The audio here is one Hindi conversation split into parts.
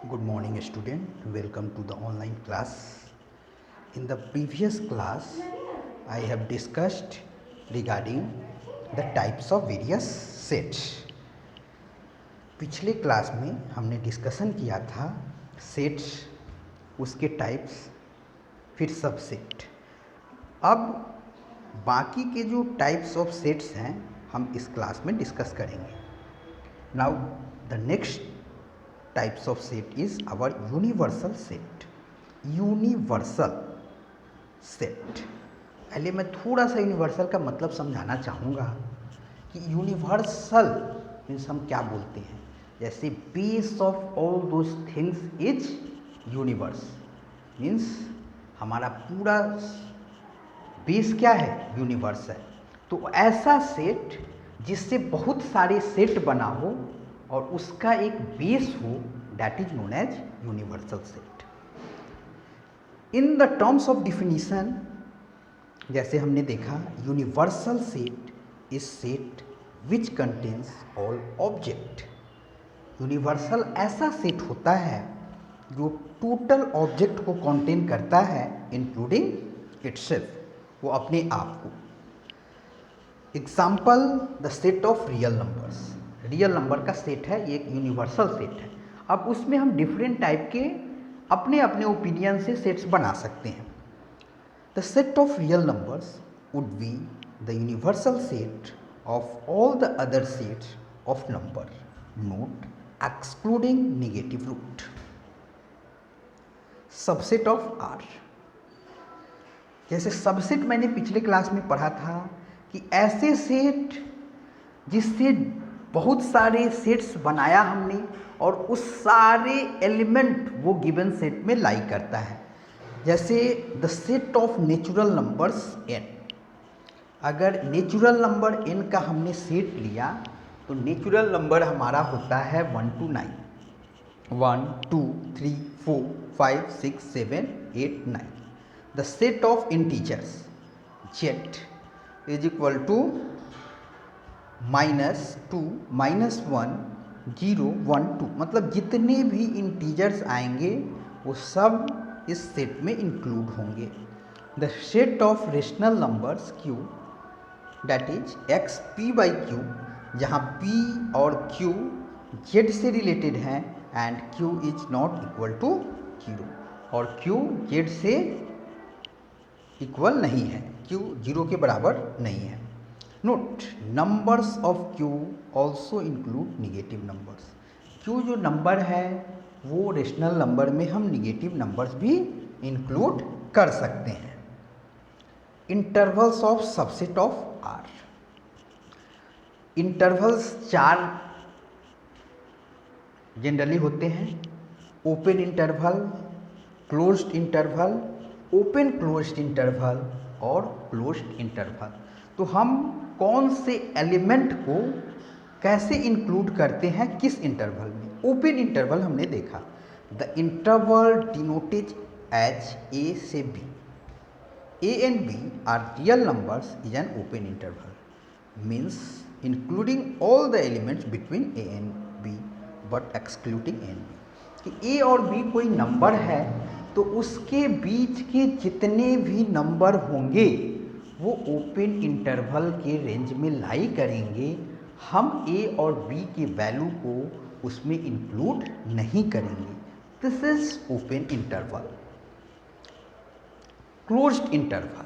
Good morning student, welcome to the online class. In the previous class I have discussed regarding the types of various sets. पिछले क्लास में हमने डिस्कशन किया था सेट्स, उसके टाइप्स, फिर सबसेट। अब बाकी के जो टाइप्स ऑफ सेट्स हैं हम इस क्लास में डिस्कस करेंगे। Now the next types of set is our universal set. Universal set, पहले मैं थोड़ा सा यूनिवर्सल का मतलब समझाना चाहूँगा कि यूनिवर्सल मीन्स हम क्या बोलते हैं। जैसे base of all those things is universe, means हमारा पूरा बेस क्या है, यूनिवर्स है। तो ऐसा सेट जिससे बहुत सारे सेट बना हो और उसका एक बेस हो, that is known as universal set. In the terms of definition जैसे हमने देखा, universal set is set which contains all object. Universal ऐसा सेट होता है जो टोटल ऑब्जेक्ट को कंटेन करता है, इंक्लूडिंग इटसेल्फ, वो अपने आप को। Example, the set of real numbers. Real number का सेट है, ये एक यूनिवर्सल सेट है। अब उसमें हम डिफरेंट टाइप के अपने अपने ओपिनियन से सेट्स बना सकते हैं। The set of real numbers would be the universal set of all the other sets of number, not excluding negative root. Subset of R, जैसे सबसेट मैंने पिछले क्लास में पढ़ा था कि ऐसे सेट जिससे बहुत सारे सेट्स बनाया हमने और उस सारे एलिमेंट वो गिवन सेट में लाई करता है। जैसे the set of natural numbers n। अगर नेचुरल नंबर n का हमने सेट लिया तो नेचुरल नंबर हमारा होता है 1 to 9, 1 2 3 4 5 6 7 8 9। The set of integers z is equal to -2 -1 0 1 2, मतलब जितने भी इंटीजर्स आएंगे वो सब इस सेट में इंक्लूड होंगे। The set of rational numbers q, that is x p by q, जहाँ p और q z से रिलेटेड हैं and q is not equal to 0, और q z से इक्वल नहीं है, q 0 के बराबर नहीं है। Note, numbers of q also include negative numbers. q जो नंबर है वो रेशनल नंबर में हम निगेटिव नंबर्स भी इंक्लूड कर सकते हैं। Intervals of subset of r। Intervals 4 generally होते हैं, open interval, closed interval, open closed interval और क्लोज्ड इंटरवल। तो हम कौन से एलिमेंट को कैसे इंक्लूड करते हैं किस इंटरवल में। ओपन इंटरवल हमने देखा, the interval denoted as A से B, A and B are real numbers is an open interval, means including all the elements between A and B but excluding A and B. कि ए और बी कोई नंबर है तो उसके बीच के जितने भी नंबर होंगे वो ओपन इंटरवल के रेंज में लाई करेंगे, हम ए और बी की वैल्यू को उसमें इंक्लूड नहीं करेंगे। This is open interval. Closed interval,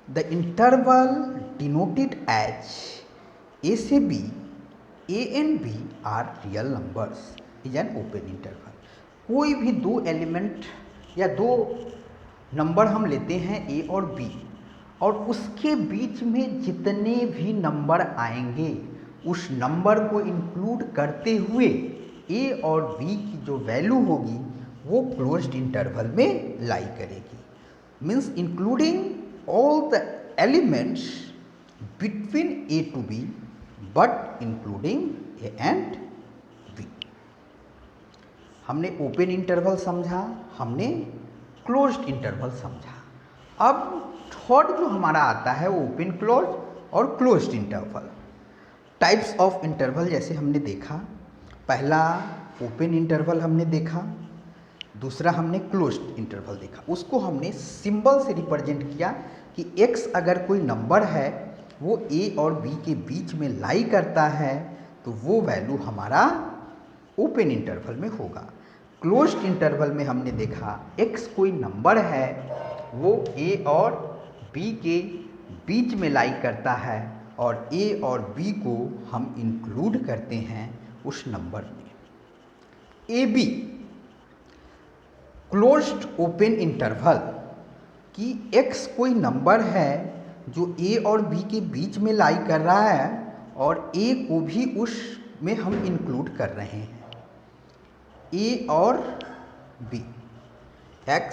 the interval denoted as A से B, A and B are real numbers is an open interval. कोई भी दो एलिमेंट या दो नंबर हम लेते हैं ए और बी, और उसके बीच में जितने भी नंबर आएंगे उस नंबर को इंक्लूड करते हुए ए और बी की जो वैल्यू होगी वो क्लोज्ड इंटरवल में लाई करेगी, means including all the elements between a to b but including a and b. हमने ओपन इंटरवल समझा, हमने क्लोज्ड इंटरवल समझा। अब थर्ड जो हमारा आता है वो ओपन क्लोज और closed interval. Types of interval जैसे हमने देखा, पहला ओपन इंटरवल हमने देखा, दूसरा हमने क्लोज्ड इंटरवल देखा। उसको हमने सिंबल से रिप्रेजेंट किया कि x अगर कोई नंबर है वो a और b के बीच में लाई करता है तो वो वैल्यू हमारा ओपन इंटरवल में होगा। क्लोज्ड इंटरवल में हमने देखा x कोई नंबर है वो a और b के बीच में लाई करता है और a और b को हम इंक्लूड करते हैं उस नंबर में। A be closed open interval कि x कोई नंबर है जो a और b के बीच में लाई कर रहा है और a को भी उस में हम इंक्लूड कर रहे हैं। a और b x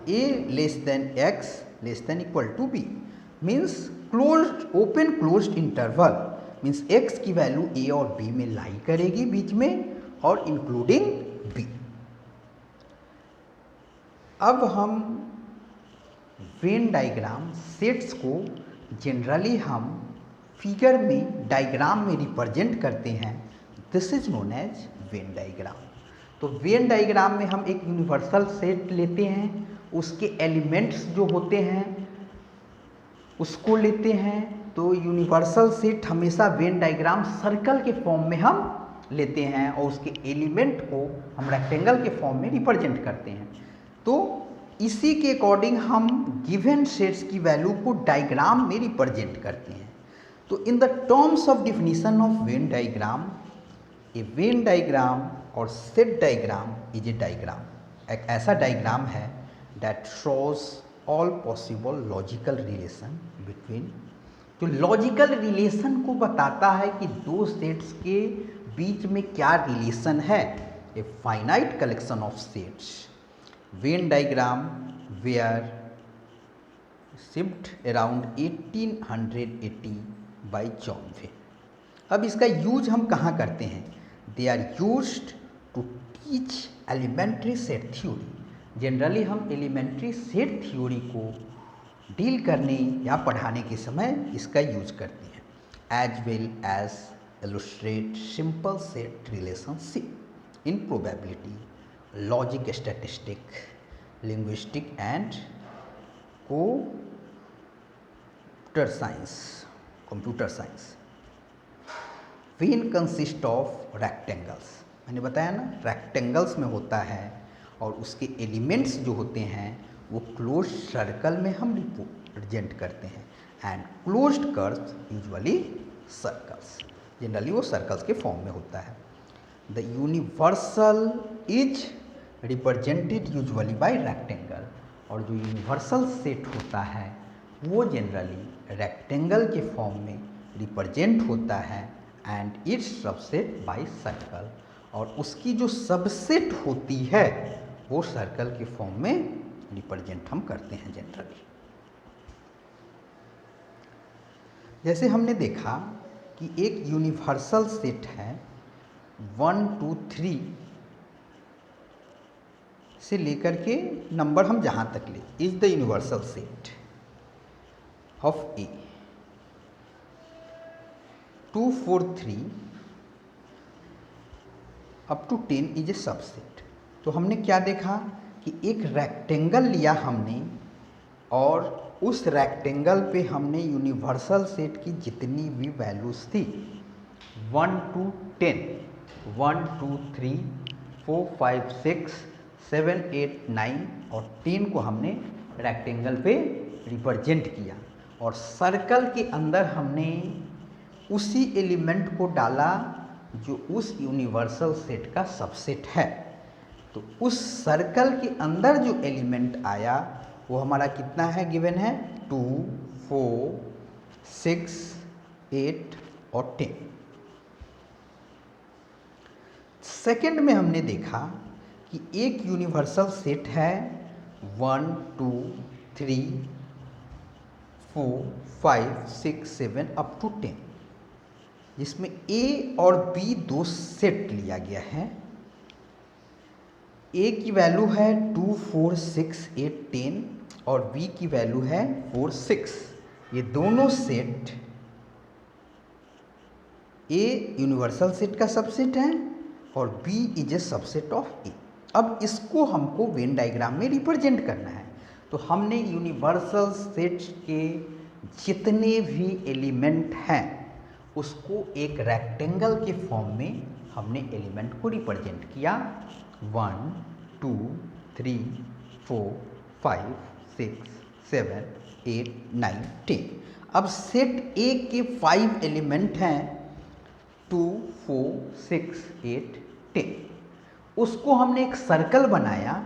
a less than x less than equal to b means closed open closed interval means x की वैल्यू a और b में लाई करेगी बीच में और इंक्लूडिंग b। अब हम वेन डायग्राम सेट्स को जनरली हम फिगर में डायग्राम में रिप्रेजेंट करते हैं। This is known as Venn diagram. तो वेन डायग्राम में हम एक यूनिवर्सल सेट लेते हैं, उसके एलिमेंट्स जो होते हैं उसको लेते हैं। तो यूनिवर्सल सेट हमेशा वेन डायग्राम सर्कल के फॉर्म में हम लेते हैं और उसके एलिमेंट को हम रेक्टेंगल के फॉर्म में रिप्रेजेंट करते हैं। तो इसी के अकॉर्डिंग हम गिवन सेट्स की वैल्यू को डायग्राम में रिप्रेजेंट करते हैं। तो in the terms of definition of Venn diagram, a Venn diagram और set diagram is a diagram, एक ऐसा डायग्राम है that shows all possible logical relation between, जो लॉजिकल रिलेशन को बताता है कि दो सेट्स के बीच में क्या रिलेशन है। A finite collection of sets Venn diagram were shift around 1880 by John Venn. अब इसका यूज हम कहाँ करते हैं? They are used to teach elementary set theory. Generally हम एलिमेंट्री सेट थ्योरी को डील करने या पढ़ाने के समय इसका यूज करते हैं। As well as illustrate simple set relationship in probability, logic, statistic, linguistic and computer science. Vein consist of rectangles, मैंने बताया ना रेक्टेंगल्स में होता है और उसके एलिमेंट्स जो होते हैं वो क्लोज्ड सर्कल में हम रिप्रेजेंट करते हैं and closed curves usually circles, generally वो सर्कल्स के फॉर्म में होता है। The universal is represented usually by rectangle, और जो यूनिवर्सल सेट होता है वो जनरली रेक्टेंगल के फॉर्म में रिप्रेजेंट होता है and its subset by circle, और उसकी जो सबसेट होती है वो सर्कल के फॉर्म में रिप्रेजेंट हम करते हैं जनरली। जैसे हमने देखा कि एक यूनिवर्सल सेट है 1 2 3 से लेकर के नंबर हम जहाँ तक ले, is the universal set of A. 2 4 3 up to 10 is a subset. तो हमने क्या देखा कि एक रेक्टेंगल लिया हमने और उस रेक्टेंगल पे हमने यूनिवर्सल सेट की जितनी भी वैल्यूज़ थी 1 to 10, 1 2 3 4 5 6 7 8 9 और 10 को हमने रेक्टेंगल पे रिप्रेजेंट किया और सर्कल के अंदर हमने उसी एलिमेंट को डाला जो उस यूनिवर्सल सेट का सबसेट है। तो उस सर्कल के अंदर जो एलिमेंट आया वो हमारा कितना है, गिवन है 2 4 6 8 और 10। सेकंड में हमने देखा कि एक यूनिवर्सल सेट है 1 2 3 4 5 6 7 अप टू 10, जिसमें A और B दो सेट लिया गया है। A की वैल्यू है 2 4 6 8 10 और B की वैल्यू है 4 6। ये दोनों सेट A यूनिवर्सल सेट का सबसेट है और B is a subset of A। अब इसको हमको वेन डायग्राम में रिप्रेजेंट करना है, तो हमने यूनिवर्सल सेट के जितने भी एलिमेंट हैं उसको एक रेक्टेंगल के फॉर्म में हमने एलिमेंट को रिप्रेजेंट किया। 1 2 3 4 5 6 7 8 9 10। अब सेट ए के 5 एलिमेंट हैं 2 4 6 8 10। उसको हमने एक सर्कल बनाया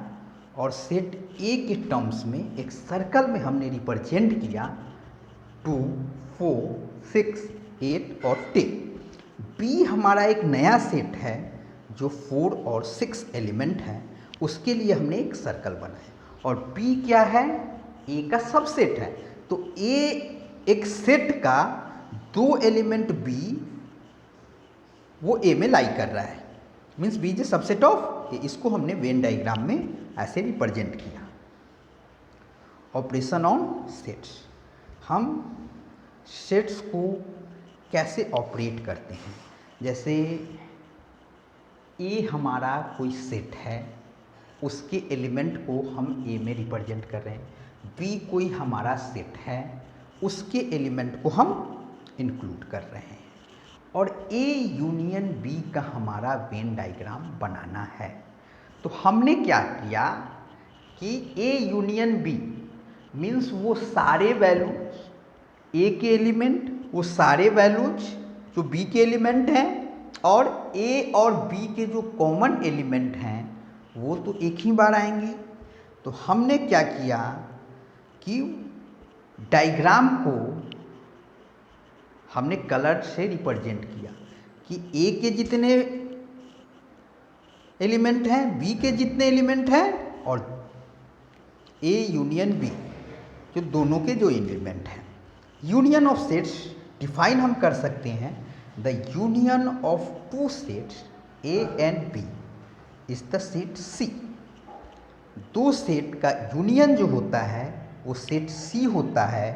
और सेट ए के टर्म्स में एक सर्कल में हमने रिप्रेजेंट किया 2 4 6 8 और 10। बी हमारा एक नया सेट है जो 4 और 6 एलिमेंट हैं, उसके लिए हमने एक सर्कल बनाया। और बी क्या है? ए का सबसेट है। तो ए एक सेट का 2 एलिमेंट बी वो ए में लाई कर रहा है, means B is a subset of A. इसको हमने वेन डायग्राम में ऐसे रिप्रेजेंट किया। ऑपरेशन ऑन सेट्स, हम सेट्स को कैसे ऑपरेट करते हैं? जैसे ए हमारा कोई सेट है, उसके एलिमेंट को हम ए में रिप्रेजेंट कर रहे हैं। बी कोई हमारा सेट है, उसके एलिमेंट को हम इंक्लूड कर रहे हैं। और ए यूनियन बी का हमारा वेन डायग्राम बनाना है। तो हमने क्या किया कि ए यूनियन बी मीन्स वो सारे वैल्यूज ए के एलिमेंट, वो सारे वैल्यूज जो बी के एलिमेंट हैं, और ए और बी के जो कॉमन एलिमेंट हैं वो तो एक ही बार आएंगे। तो हमने क्या किया कि डायग्राम को हमने कलर से रिप्रेजेंट किया कि ए के जितने एलिमेंट हैं, बी के जितने एलिमेंट हैं, और ए यूनियन बी जो दोनों के जो एलिमेंट हैं। यूनियन ऑफ सेट्स डिफाइन हम कर सकते हैं, the union of two sets A and B is the set C. दो सेट का यूनियन जो होता है वो सेट सी होता है,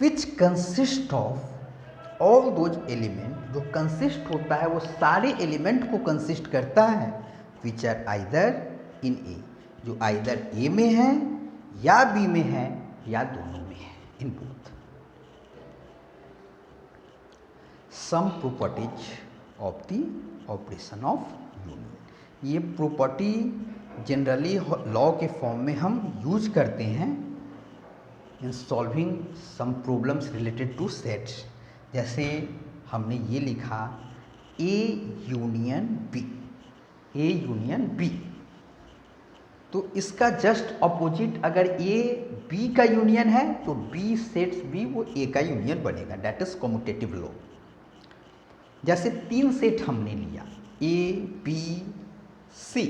which consist of all those element. जो कंसिस्ट होता है वो सारे एलिमेंट को कंसिस्ट करता है, विच आर आइदर इन ए, जो आइदर ए में है या बी में है या दोनों में है, in both. Some properties of the operation of union. ये प्रॉपर्टी जनरली लॉ के फॉर्म में हम यूज करते हैं in solving some problems related to sets. जैसे हमने ये लिखा A union B, A union B, तो इसका जस्ट अपोजिट अगर ए बी का यूनियन है तो बी सेट्स बी वो ए का यूनियन बनेगा, दैट इज कम्यूटेटिव लॉ। जैसे 3 सेट हमने लिया ए बी सी,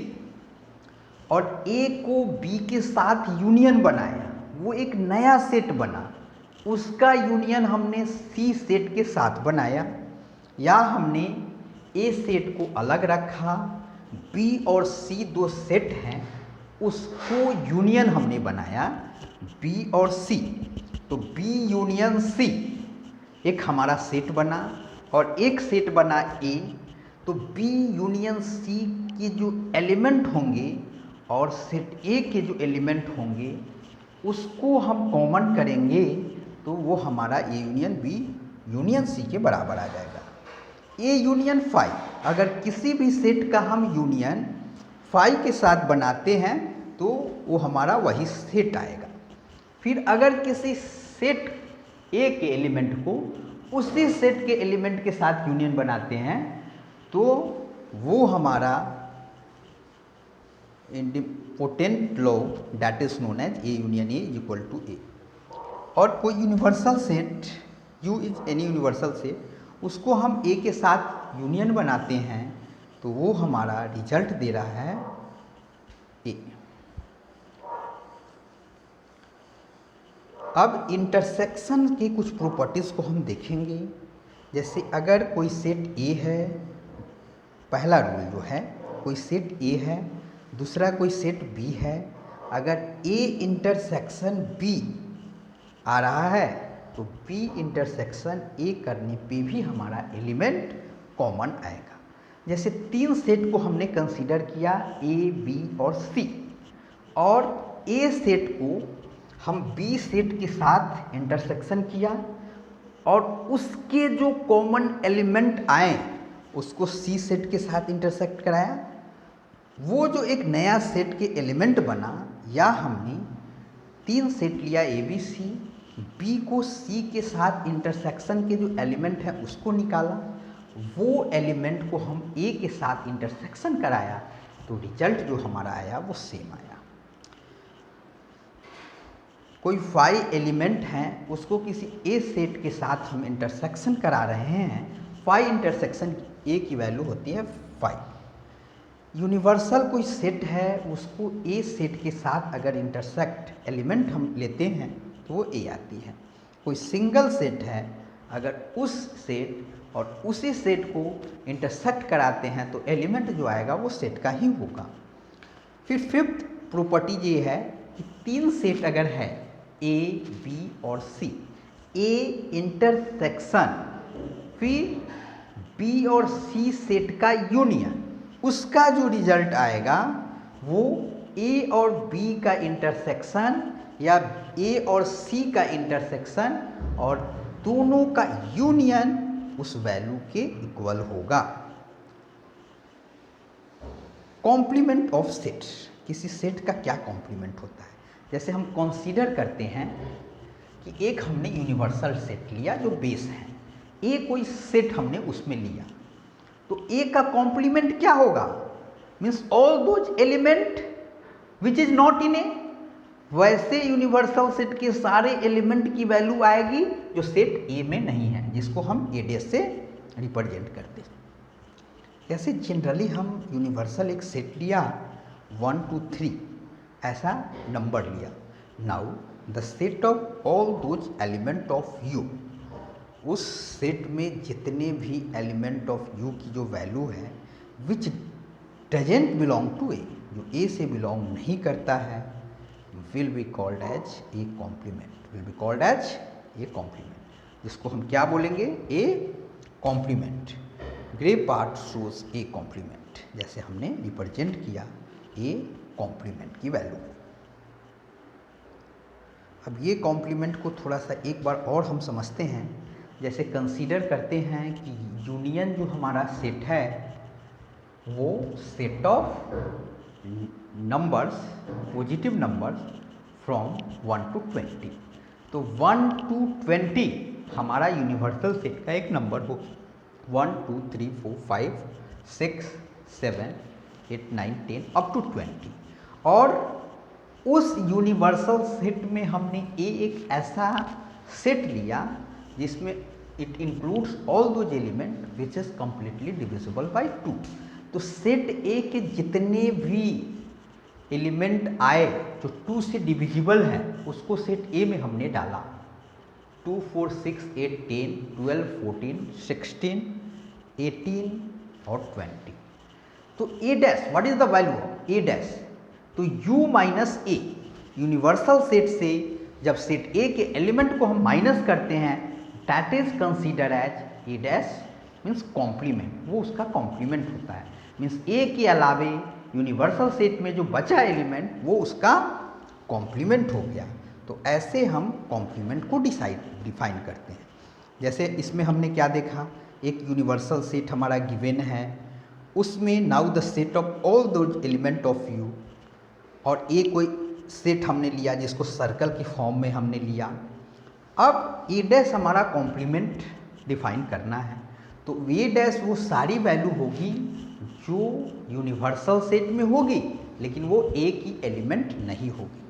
और ए को बी के साथ यूनियन बनाया, वो एक नया सेट बना, उसका यूनियन हमने सी सेट के साथ बनाया। या हमने ए सेट को अलग रखा, बी और सी दो सेट हैं, उसको यूनियन हमने बनाया बी और सी। तो बी यूनियन सी एक हमारा सेट बना, और एक सेट बना ए। तो बी यूनियन सी के जो एलिमेंट होंगे और सेट ए के जो एलिमेंट होंगे उसको हम कॉमन करेंगे, तो वो हमारा A union B union C के बराबर आ जाएगा। ए यूनियन फाई, अगर किसी भी सेट का हम यूनियन फाई के साथ बनाते हैं तो वो हमारा वही सेट आएगा। फिर अगर किसी सेट ए के एलिमेंट को उसी सेट के एलिमेंट के साथ यूनियन बनाते हैं तो वो हमारा important law that is known as A union A is equal to A. और कोई universal set, U is any universal set, उसको हम ए के साथ यूनियन बनाते हैं तो वो हमारा रिजल्ट दे रहा है ए। अब इंटरसेक्शन की कुछ प्रॉपर्टीज़ को हम देखेंगे। जैसे अगर कोई सेट ए है, पहला रूल जो है, कोई सेट ए है, दूसरा कोई सेट बी है, अगर ए इंटरसेक्शन बी आ रहा है तो बी इंटरसेक्शन ए करने पे भी हमारा एलिमेंट कॉमन आएगा। जैसे 3 सेट को हमने कंसीडर किया ए, बी और सी, और ए सेट को हम बी सेट के साथ इंटरसेक्शन किया और उसके जो कॉमन एलिमेंट आए उसको सी सेट के साथ इंटरसेक्ट कराया। वो जो एक नया सेट के एलिमेंट बना, या हमने 3 सेट लिया ए बी सी, बी को सी के साथ इंटरसेक्शन के जो एलिमेंट है उसको निकाला, वो एलिमेंट को हम ए के साथ इंटरसेक्शन कराया, तो रिजल्ट जो हमारा आया वो सेम आया। कोई 5 एलिमेंट हैं, उसको किसी ए सेट के साथ हम इंटरसेक्शन करा रहे हैं, 5 इंटरसेक्शन ए की वैल्यू होती है 5। यूनिवर्सल कोई सेट है, उसको ए सेट के साथ अगर इंटरसेक्ट एलिमेंट हम लेते हैं तो वो ए आती है। कोई सिंगल सेट है, अगर उस सेट और उसी सेट को इंटरसेक्ट कराते हैं तो एलिमेंट जो आएगा वो सेट का ही होगा। फिर 5th प्रॉपर्टी ये है कि 3 सेट अगर है ए, बी और सी, ए इंटरसेक्शन फिर बी और सी सेट का यूनियन, उसका जो रिजल्ट आएगा वो ए और बी का इंटरसेक्शन या ए और सी का इंटरसेक्शन और दोनों का यूनियन उस वैल्यू के इक्वल होगा। कॉम्प्लीमेंट ऑफ सेट, किसी सेट का क्या कॉम्प्लीमेंट होता है? जैसे हम कंसीडर करते हैं कि एक हमने यूनिवर्सल सेट लिया जो बेस है, ए कोई सेट हमने उसमें लिया, तो ए का कॉम्प्लीमेंट क्या होगा? Means all those element which is not in A, वैसे यूनिवर्सल सेट के सारे एलिमेंट की वैल्यू आएगी जो सेट ए में नहीं है, जिसको हम ए डैश से रिप्रेजेंट करते हैं। जैसे जनरली हम यूनिवर्सल एक सेट लिया 1 2 3 ऐसा नंबर लिया, now the set of all those element of you, उस सेट में जितने भी एलिमेंट ऑफ यू की जो वैल्यू है विच डजेंट बिलोंग टू ए, जो ए से बिलोंग नहीं करता है, will be called as a complement, will be called as a complement, जिसको हम क्या बोलेंगे? a complement। Grey part shows a complement, जैसे हमने रिप्रेजेंट किया a complement की वैल्यू। अब ये कॉम्प्लीमेंट को थोड़ा सा एक बार और हम समझते हैं। जैसे कंसीडर करते हैं कि यूनियन जो हमारा सेट है वो set of numbers, positive numbers from 1 to 20, तो 1 to 20 हमारा यूनिवर्सल सेट का एक नंबर हो। 1 2 3 4 5 6 7 8 9 10 अप टू 20, और उस यूनिवर्सल सेट में हमने एक ऐसा सेट लिया जिसमें it includes all those element which is completely divisible by 2। तो सेट ए के जितने भी एलिमेंट आए जो 2 से डिविजिबल है उसको सेट ए में हमने डाला। 2 4 6 8 10 12 14 16 18 और 20। तो A dash, what is the value of A dash? तो u minus A, universal set से जब सेट ए के एलिमेंट को हम माइनस करते हैं that is consider as A dash, means complement, वो उसका कॉम्प्लीमेंट होता है। मीन्स ए के अलावे यूनिवर्सल सेट में जो बचा एलिमेंट वो उसका कॉम्प्लीमेंट हो गया। तो ऐसे हम कॉम्प्लीमेंट को डिफाइन करते हैं। जैसे इसमें हमने क्या देखा, एक यूनिवर्सल सेट हमारा गिवन है, उसमें now the set of all those element of you, और ए कोई सेट हमने लिया जिसको सर्कल की फॉर्म में हमने लिया। अब ए डैश हमारा कॉम्प्लीमेंट डिफाइन करना है, तो ए डैश वो सारी वैल्यू होगी जो यूनिवर्सल सेट में होगी लेकिन वो ए की एलिमेंट नहीं होगी।